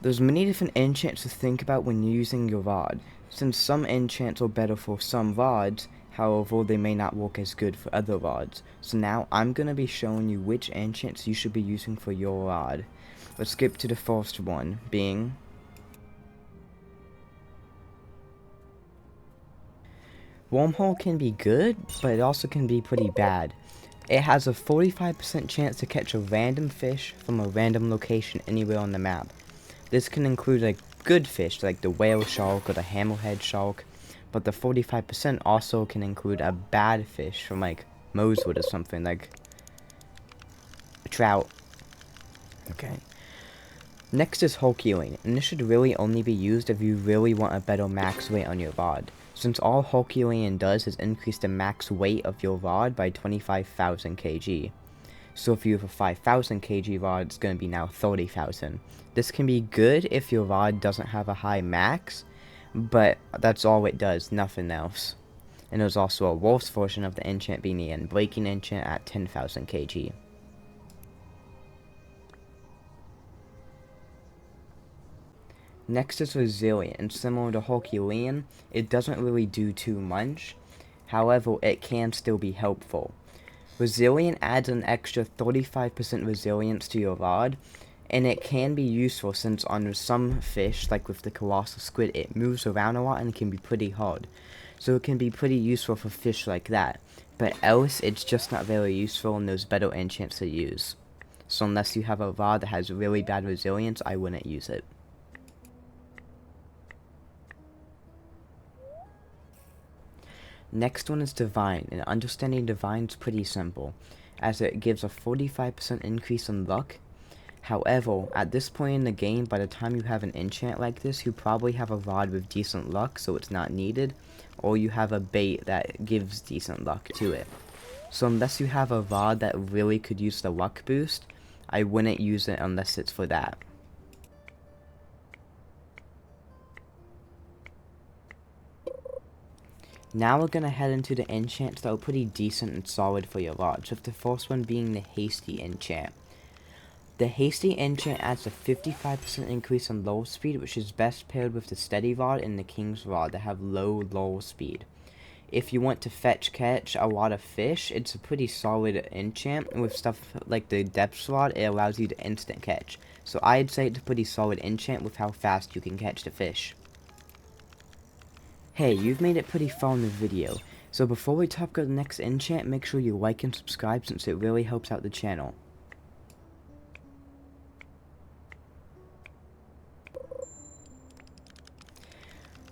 There's many different enchants to think about when using your rod, since some enchants are better for some rods, however they may not work as good for other rods. So now I'm going to be showing you which enchants you should be using for your rod. Let's skip to the first one, being Wormhole can be good, but it also can be pretty bad. It has a 45% chance to catch a random fish from a random location anywhere on the map. This can include like good fish like the whale shark or the hammerhead shark, but the 45% also can include a bad fish from like Mosewood or something like a trout. Okay. Next is Herculean, and this should really only be used if you really want a better max weight on your rod, since all Herculean does is increase the max weight of your rod by 25,000 kg. So if you have a 5,000 kg rod, it's going to be now 30,000. This can be good if your rod doesn't have a high max, but that's all it does, nothing else. And there's also a worse version of the enchant being the Unbreaking enchant at 10,000 kg. Next is Resilient, and similar to Herculean, it doesn't really do too much, however it can still be helpful. Resilient adds an extra 35% resilience to your rod, and it can be useful since on some fish, like with the colossal squid, it moves around a lot and can be pretty hard. So it can be pretty useful for fish like that, but else it's just not very useful and there's better enchants to use. So unless you have a rod that has really bad resilience, I wouldn't use it. Next one is Divine, and understanding Divine is pretty simple, as it gives a 45% increase in luck. However, at this point in the game, by the time you have an enchant like this, you probably have a rod with decent luck, so it's not needed, or you have a bait that gives decent luck to it. So unless you have a rod that really could use the luck boost, I wouldn't use it unless it's for that. Now we're gonna head into the enchants that are pretty decent and solid for your rod, with the first one being the Hasty enchant. The Hasty enchant adds a 55% increase in lull speed, which is best paired with the Steady rod and the King's rod that have low lull speed. If you want to fetch catch a lot of fish, it's a pretty solid enchant, and with stuff like the Depths rod, it allows you to instant catch. So I'd say it's a pretty solid enchant with how fast you can catch the fish. Hey, you've made it pretty far in the video, so before we talk about the next enchant, make sure you like and subscribe since it really helps out the channel.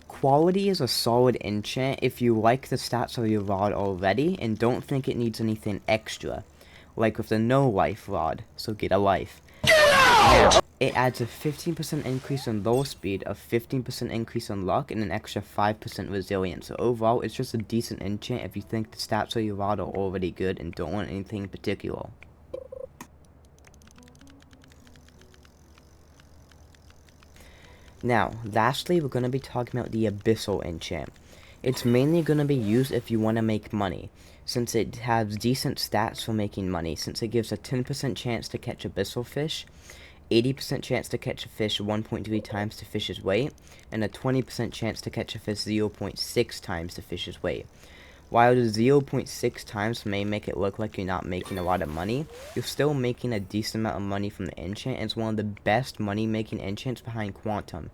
Quality is a solid enchant if you like the stats of your rod already and don't think it needs anything extra, like with the no life rod, so get a life. Now, it adds a 15% increase in lull speed, a 15% increase in luck, and an extra 5% resilience. So overall, it's just a decent enchant if you think the stats of your rod are already good and don't want anything in particular. Now, lastly, we're going to be talking about the Abyssal enchant. It's mainly going to be used if you want to make money, since it has decent stats for making money, since it gives a 10% chance to catch abyssal fish, 80% chance to catch a fish 1.3 times the fish's weight, and a 20% chance to catch a fish 0.6 times the fish's weight. While the 0.6 times may make it look like you're not making a lot of money, you're still making a decent amount of money from the enchant, and it's one of the best money-making enchants behind Quantum,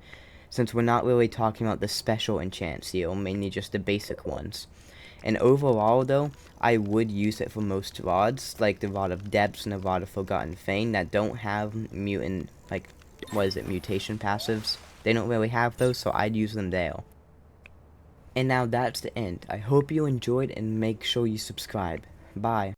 since we're not really talking about the special enchants here, mainly just the basic ones. And overall, though, I would use it for most rods, like the Rod of Depths and the Rod of Forgotten Fane, that don't have mutation passives. They don't really have those, so I'd use them there. And now that's the end. I hope you enjoyed and make sure you subscribe. Bye.